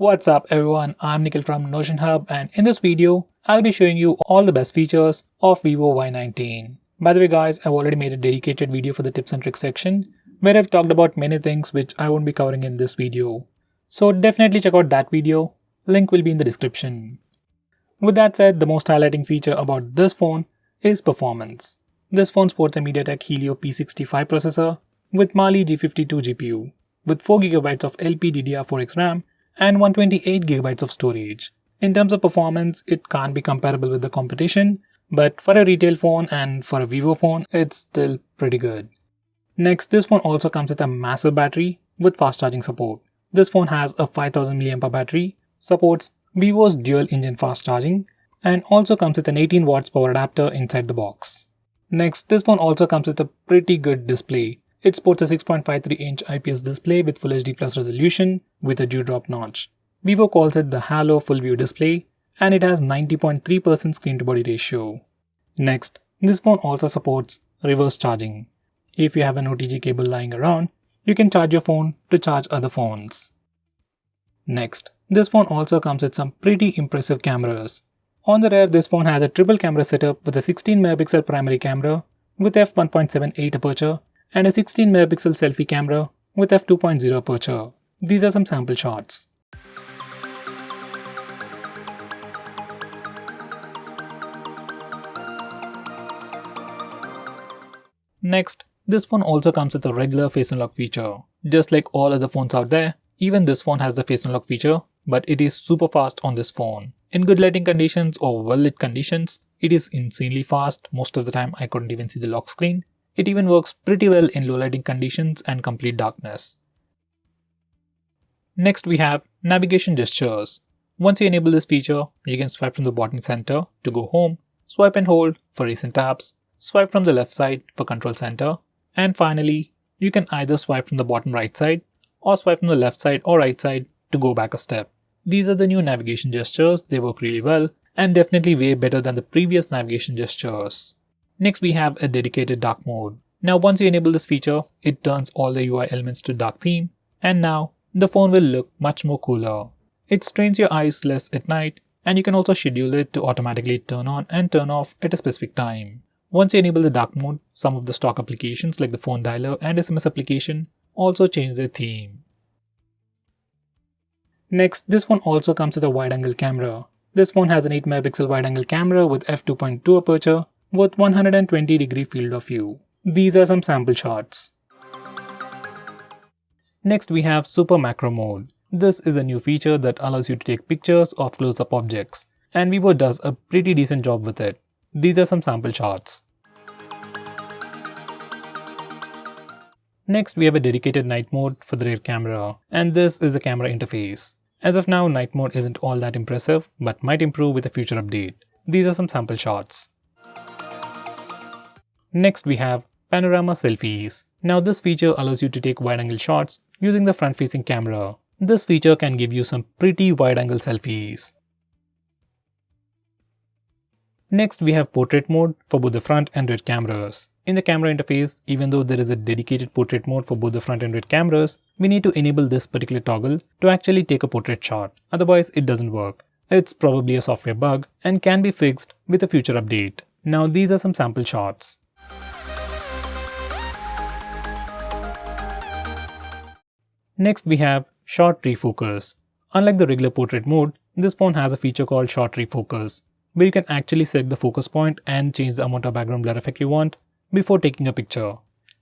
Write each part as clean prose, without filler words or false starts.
What's up everyone, I'm Nikhil from Notion Hub, and in this video, I'll be showing you all the best features of Vivo Y19. By the way guys, I've already made a dedicated video for the tips and tricks section where I've talked about many things which I won't be covering in this video. So definitely check out that video, link will be in the description. With that said, the most highlighting feature about this phone is performance. This phone sports a MediaTek Helio P65 processor with Mali G52 GPU with 4GB of LPDDR4X RAM and 128GB of storage. In terms of performance, it can't be comparable with the competition, but for a retail phone and for a Vivo phone, it's still pretty good. Next, this phone also comes with a massive battery with fast charging support. This phone has a 5000 mAh battery, supports Vivo's dual engine fast charging, and also comes with an 18 watts power adapter inside the box. Next, this phone also comes with a pretty good display. It sports a 6.53-inch IPS display with Full HD Plus resolution with a dewdrop notch. Vivo calls it the Halo Full View display, and it has 90.3% screen to body ratio. Next, this phone also supports reverse charging. If you have an OTG cable lying around, you can charge your phone to charge other phones. Next, this phone also comes with some pretty impressive cameras. On the rear, this phone has a triple camera setup with a 16MP primary camera with f1.78 aperture and a 16MP selfie camera with f2.0 aperture. These are some sample shots. Next, this phone also comes with a regular face unlock feature. Just like all other phones out there, even this phone has the face unlock feature, but it is super fast on this phone. In good lighting conditions or well lit conditions, it is insanely fast. Most of the time I couldn't even see the lock screen. It even works pretty well in low lighting conditions and complete darkness. Next we have navigation gestures. Once you enable this feature, you can swipe from the bottom center to go home, swipe and hold for recent apps, swipe from the left side for control center, and finally, you can either swipe from the bottom right side or swipe from the left side or right side to go back a step. These are the new navigation gestures, they work really well and definitely way better than the previous navigation gestures. Next we have a dedicated dark mode. Now once you enable this feature, it turns all the UI elements to dark theme, and now the phone will look much more cooler. It strains your eyes less at night, and you can also schedule it to automatically turn on and turn off at a specific time. Once you enable the dark mode, some of the stock applications like the phone dialer and SMS application also change their theme. Next, this phone also comes with a wide-angle camera. This phone has an 8MP wide-angle camera with f2.2 aperture with 120° field of view. These are some sample shots. Next we have Super Macro Mode. This is a new feature that allows you to take pictures of close-up objects, and Vivo does a pretty decent job with it. These are some sample shots. Next we have a dedicated night mode for the rear camera, and this is the camera interface. As of now, night mode isn't all that impressive, but might improve with a future update. These are some sample shots. Next we have Panorama Selfies. Now this feature allows you to take wide-angle shots using the front-facing camera. This feature can give you some pretty wide-angle selfies. Next we have Portrait Mode for both the front and rear cameras. In the camera interface, even though there is a dedicated portrait mode for both the front and rear cameras, we need to enable this particular toggle to actually take a portrait shot. Otherwise it doesn't work. It's probably a software bug and can be fixed with a future update. Now these are some sample shots. Next we have Short Refocus. Unlike the regular portrait mode, this phone has a feature called Short Refocus, where you can actually select the focus point and change the amount of background blur effect you want before taking a picture.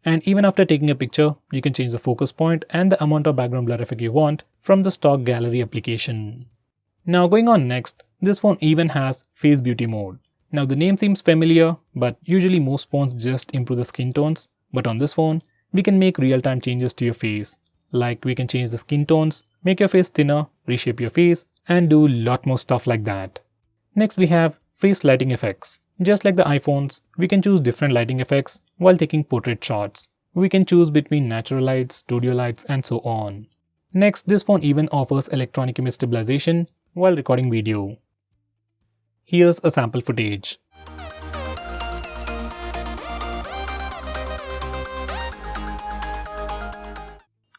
And even after taking a picture, you can change the focus point and the amount of background blur effect you want from the stock gallery application. Now going on next, this phone even has Face Beauty mode. Now the name seems familiar, but usually most phones just improve the skin tones, but on this phone, we can make real-time changes to your face. Like we can change the skin tones, make your face thinner, reshape your face, and do a lot more stuff like that. Next we have Face Lighting Effects. Just like the iPhones, we can choose different lighting effects while taking portrait shots. We can choose between natural lights, studio lights, and so on. Next, this phone even offers electronic image stabilization while recording video. Here's a sample footage.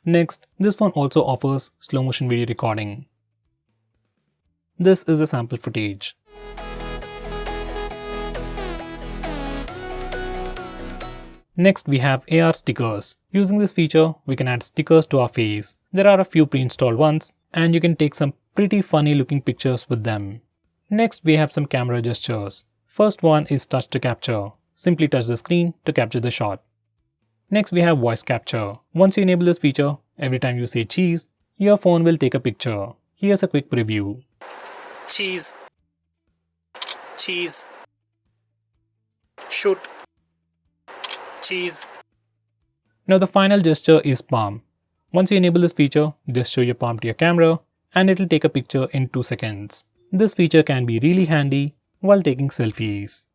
Next, this phone also offers slow motion video recording. This is the sample footage. Next, we have AR stickers. Using this feature, we can add stickers to our face. There are a few pre-installed ones, and you can take some pretty funny looking pictures with them. Next, we have some camera gestures. First one is touch to capture. Simply touch the screen to capture the shot. Next, we have voice capture. Once you enable this feature, every time you say cheese, your phone will take a picture. Here's a quick preview. Cheese. Cheese. Shoot. Cheese. Now the final gesture is palm. Once you enable this feature, just show your palm to your camera and it will take a picture in 2 seconds. This feature can be really handy while taking selfies.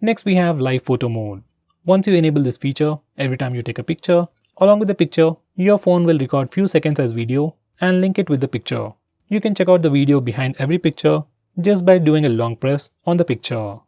Next, we have live photo mode. Once you enable this feature, every time you take a picture, along with the picture, your phone will record few seconds as video and link it with the picture. You can check out the video behind every picture just by doing a long press on the picture.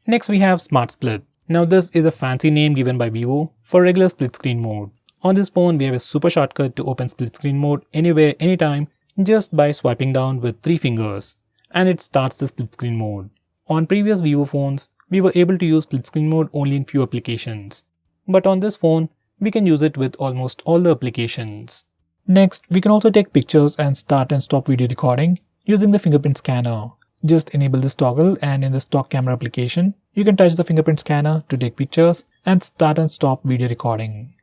Next, we have Smart Split. Now this is a fancy name given by Vivo for regular split screen mode. On this phone, we have a super shortcut to open split screen mode anywhere, anytime, just by swiping down with 3 fingers. And it starts the split screen mode. On previous Vivo phones, we were able to use split screen mode only in few applications. But on this phone, we can use it with almost all the applications. Next, we can also take pictures and start and stop video recording using the fingerprint scanner. Just enable this toggle and in the stock camera application, you can touch the fingerprint scanner to take pictures and start and stop video recording.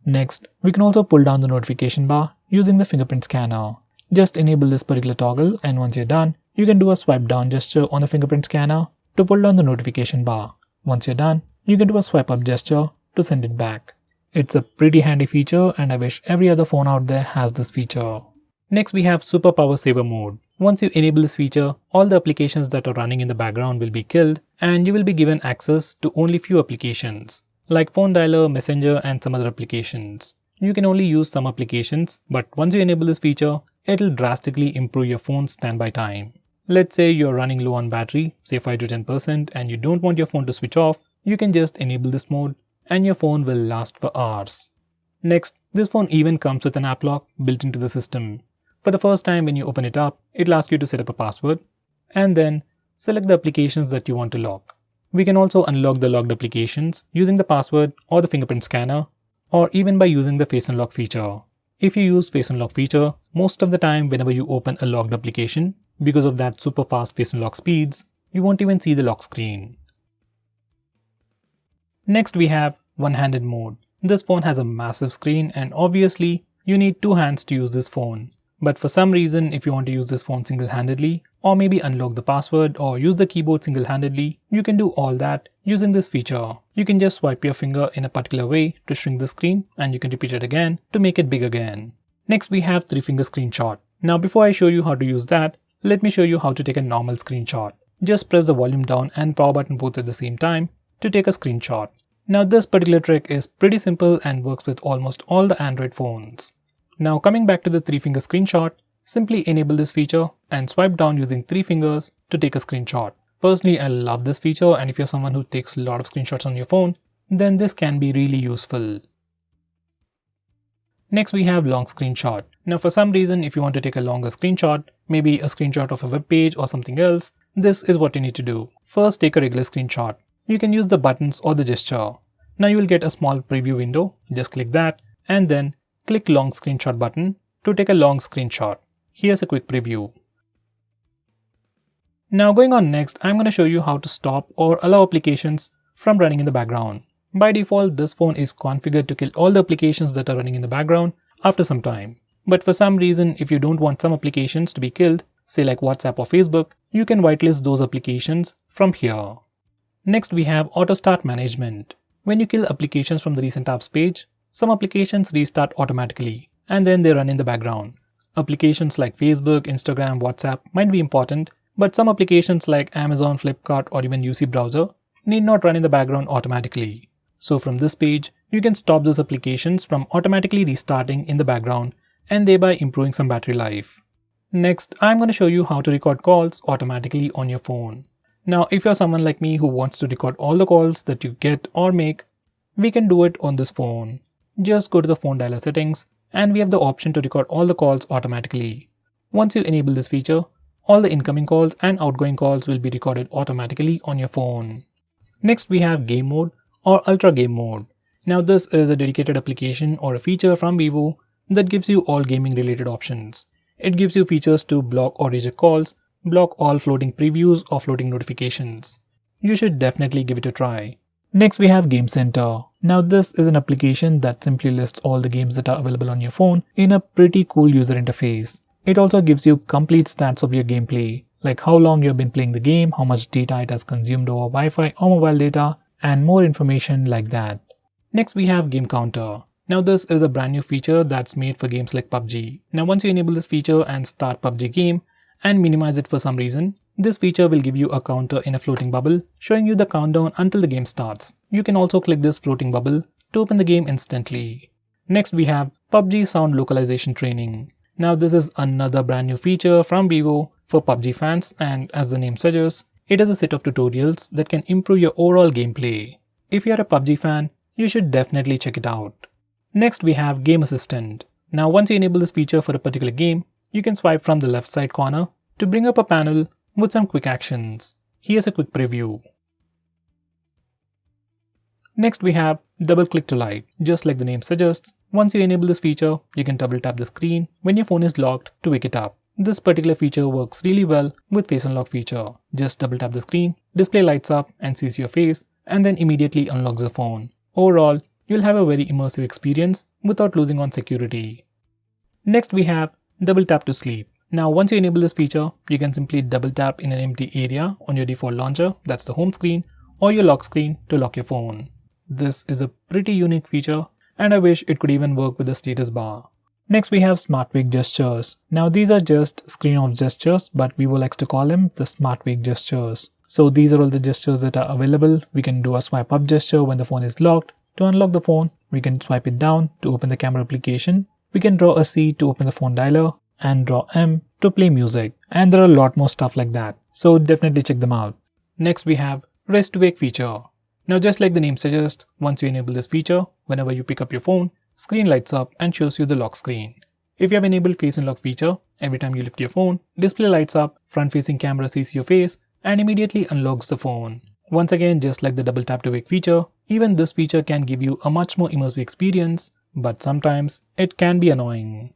Next, we can also pull down the notification bar using the fingerprint scanner. Just enable this particular toggle and once you're done, you can do a swipe down gesture on the fingerprint scanner to pull down the notification bar. Once you're done, you can do a swipe up gesture to send it back. It's a pretty handy feature and I wish every other phone out there has this feature. Next, we have Super Power Saver mode. Once you enable this feature, all the applications that are running in the background will be killed and you will be given access to only few applications like phone dialer, messenger and some other applications. You can only use some applications, but once you enable this feature, it'll drastically improve your phone's standby time. Let's say you're running low on battery, say 5 to 10%, and you don't want your phone to switch off, you can just enable this mode and your phone will last for hours. Next, this phone even comes with an app lock built into the system. For the first time when you open it up, it'll ask you to set up a password and then select the applications that you want to lock. We can also unlock the locked applications using the password or the fingerprint scanner or even by using the face unlock feature. If you use face unlock feature, most of the time whenever you open a locked application, because of that super fast face unlock speeds, you won't even see the lock screen. Next, we have one-handed mode. This phone has a massive screen and obviously you need 2 hands to use this phone. But for some reason, if you want to use this phone single-handedly or maybe unlock the password or use the keyboard single-handedly, you can do all that using this feature. You can just swipe your finger in a particular way to shrink the screen and you can repeat it again to make it big again. Next, we have 3-finger screenshot. Now before I show you how to use that, let me show you how to take a normal screenshot. Just press the volume down and power button both at the same time to take a screenshot. Now this particular trick is pretty simple and works with almost all the Android phones. Now coming back to the 3-finger screenshot, simply enable this feature and swipe down using 3 fingers to take a screenshot. Personally, I love this feature and if you're someone who takes a lot of screenshots on your phone, then this can be really useful. Next, we have long screenshot. Now for some reason, if you want to take a longer screenshot, maybe a screenshot of a web page or something else, this is what you need to do. First, take a regular screenshot. You can use the buttons or the gesture. Now you will get a small preview window. Just click that and then click long screenshot button to take a long screenshot. Here's a quick preview. Now going on next, I'm going to show you how to stop or allow applications from running in the background. By default, this phone is configured to kill all the applications that are running in the background after some time. But for some reason, if you don't want some applications to be killed, say like WhatsApp or Facebook, you can whitelist those applications from here. Next, we have AUTOSTART management. When you kill applications from the recent apps page, some applications restart automatically and then they run in the background. Applications like Facebook, Instagram, WhatsApp might be important, but some applications like Amazon, Flipkart or even UC browser need not run in the background automatically. So from this page, you can stop those applications from automatically restarting in the background and thereby improving some battery life. Next, I'm going to show you how to record calls automatically on your phone. Now, if you're someone like me who wants to record all the calls that you get or make, we can do it on this phone. Just go to the phone dialer settings and we have the option to record all the calls automatically. Once you enable this feature, all the incoming calls and outgoing calls will be recorded automatically on your phone. Next we have game mode or ultra game mode. Now this is a dedicated application or a feature from Vivo that gives you all gaming related options. It gives you features to block or reject calls, block all floating previews or floating notifications. You should definitely give it a try. Next we have Game Center. Now this is an application that simply lists all the games that are available on your phone in a pretty cool user interface. It also gives you complete stats of your gameplay, like how long you have been playing the game, how much data it has consumed over Wi-Fi or mobile data, and more information like that. Next we have Game Counter. Now this is a brand new feature that's made for games like PUBG. Now once you enable this feature and start PUBG game and minimize it for some reason, this feature will give you a counter in a floating bubble showing you the countdown until the game starts. You can also click this floating bubble to open the game instantly. Next we have PUBG sound localization training. Now this is another brand new feature from Vivo for PUBG fans, and as the name suggests, it is a set of tutorials that can improve your overall gameplay. If you are a PUBG fan, you should definitely check it out. Next we have Game Assistant. Now once you enable this feature for a particular game, you can swipe from the left side corner to bring up a panel with some quick actions. Here's a quick preview. Next we have Double Click to Light. Just like the name suggests, once you enable this feature, you can double tap the screen when your phone is locked to wake it up. This particular feature works really well with Face Unlock feature. Just double tap the screen, display lights up and sees your face, and then immediately unlocks the phone. Overall, you'll have a very immersive experience without losing on security. Next we have Double Tap to Sleep. Now once you enable this feature, you can simply double tap in an empty area on your default launcher, that's the home screen, or your lock screen to lock your phone. This is a pretty unique feature, and I wish it could even work with the status bar. Next we have Smart Wake Gestures. Now these are just screen off gestures, but Vivo likes to call them the Smart Wake Gestures. So these are all the gestures that are available. We can do a swipe up gesture when the phone is locked. To unlock the phone, we can swipe it down to open the camera application. We can draw a C to open the phone dialer and draw M to play music. And there are a lot more stuff like that. So definitely check them out. Next we have Rest to Wake feature. Now just like the name suggests, once you enable this feature, whenever you pick up your phone, screen lights up and shows you the lock screen. If you have enabled Face Unlock feature, every time you lift your phone, display lights up, front facing camera sees your face and immediately unlocks the phone. Once again, just like the double tap to wake feature, even this feature can give you a much more immersive experience, but sometimes it can be annoying.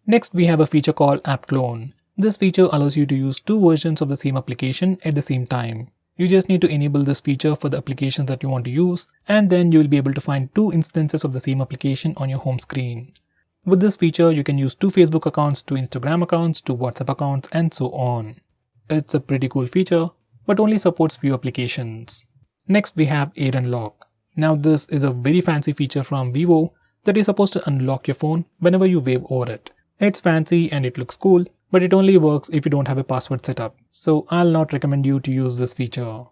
Next we have a feature called App Clone. This feature allows you to use two versions of the same application at the same time. You just need to enable this feature for the applications that you want to use, and then you will be able to find two instances of the same application on your home screen. With this feature, you can use two Facebook accounts, two Instagram accounts, two WhatsApp accounts, and so on. It's a pretty cool feature, but only supports few applications. Next we have Air Unlock. Now this is a very fancy feature from Vivo that is supposed to unlock your phone whenever you wave over it. It's fancy and it looks cool, but it only works if you don't have a password set up, so I'll not recommend you to use this feature.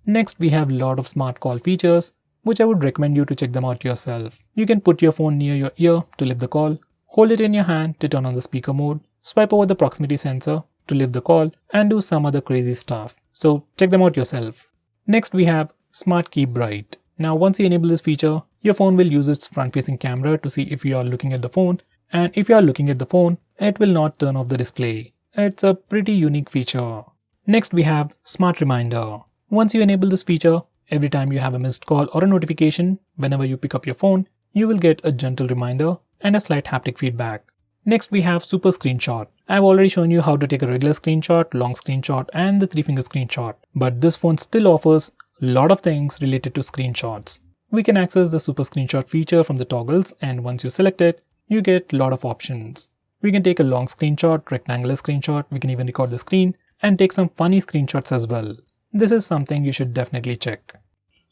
Next we have a lot of smart call features, which I would recommend you to check them out yourself. You can put your phone near your ear to lift the call, hold it in your hand to turn on the speaker mode, swipe over the proximity sensor to lift the call, and do some other crazy stuff. So check them out yourself. Next we have Smart Keep Bright. Now once you enable this feature, your phone will use its front-facing camera to see if you are looking at the phone, and if you are looking at the phone, it will not turn off the display. It's a pretty unique feature. Next we have Smart Reminder. Once you enable this feature, every time you have a missed call or a notification, whenever you pick up your phone, you will get a gentle reminder and a slight haptic feedback. Next we have Super Screenshot. I've already shown you how to take a regular screenshot, long screenshot, and the 3-finger screenshot, but this phone still offers a lot of things related to screenshots. We can access the Super Screenshot feature from the toggles, and once you select it, you get a lot of options. We can take a long screenshot, rectangular screenshot, we can even record the screen and take some funny screenshots as well. This is something you should definitely check.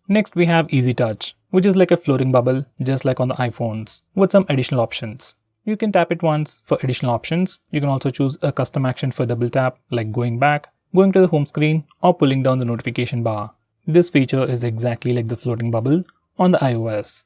Next we have Easy Touch, which is like a floating bubble just like on the iPhones, with some additional options. You can tap it once for additional options. You can also choose a custom action for double tap, like going back, going to the home screen, or pulling down the notification bar. This feature is exactly like the floating bubble on the iOS.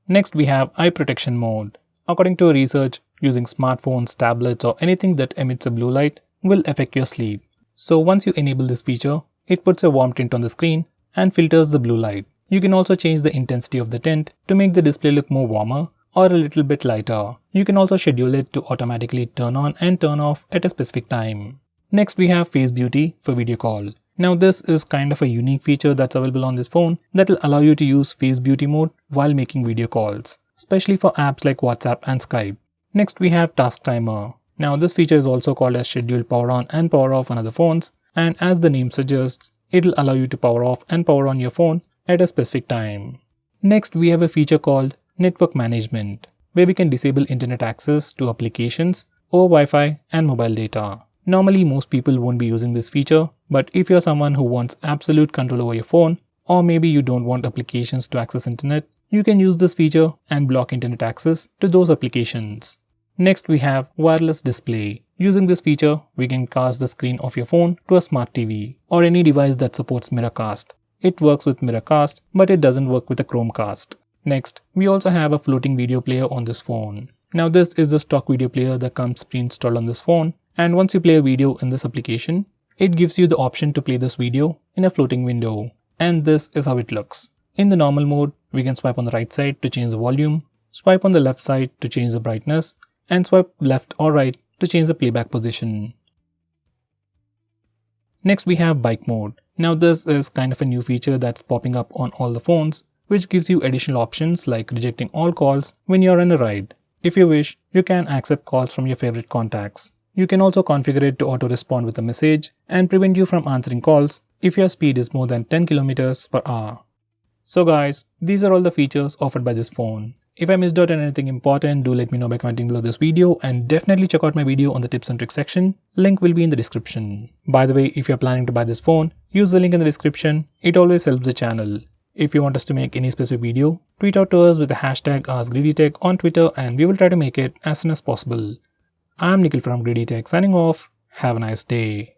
Next we have Eye Protection Mode. According to research, using smartphones, tablets, or anything that emits a blue light will affect your sleep. So once you enable this feature, it puts a warm tint on the screen and filters the blue light. You can also change the intensity of the tint to make the display look more warmer or a little bit lighter. You can also schedule it to automatically turn on and turn off at a specific time. Next we have Face Beauty for video call. Now this is kind of a unique feature that's available on this phone that will allow you to use Face Beauty mode while making video calls, especially for apps like WhatsApp and Skype. Next we have Task Timer. Now this feature is also called as Scheduled Power On and Power Off on other phones, and as the name suggests, it will allow you to power off and power on your phone at a specific time. Next we have a feature called Network Management, where we can disable internet access to applications over Wi-Fi and mobile data. Normally most people won't be using this feature, but if you're someone who wants absolute control over your phone, or maybe you don't want applications to access internet, you can use this feature and block internet access to those applications. Next we have Wireless Display. Using this feature, we can cast the screen of your phone to a smart TV or any device that supports Mirrorcast. It works with Mirrorcast, but it doesn't work with a Chromecast. Next, we also have a floating video player on this phone. Now this is the stock video player that comes pre-installed on this phone, and once you play a video in this application, it gives you the option to play this video in a floating window. And this is how it looks. In the normal mode, we can swipe on the right side to change the volume, swipe on the left side to change the brightness, and swipe left or right to change the playback position. Next we have Bike Mode. Now this is kind of a new feature that's popping up on all the phones, which gives you additional options like rejecting all calls when you're in a ride. If you wish, you can accept calls from your favorite contacts. You can also configure it to auto-respond with a message and prevent you from answering calls if your speed is more than 10 km per hour. So guys, these are all the features offered by this phone. If I missed out on anything important, do let me know by commenting below this video, and definitely check out my video on the tips and tricks section. Link will be in the description. By the way, if you're planning to buy this phone, use the link in the description. It always helps the channel. If you want us to make any specific video, tweet out to us with the hashtag ASKGREEDYTECH on Twitter and we will try to make it as soon as possible. I'm Nikhil from GreedyTech signing off. Have a nice day.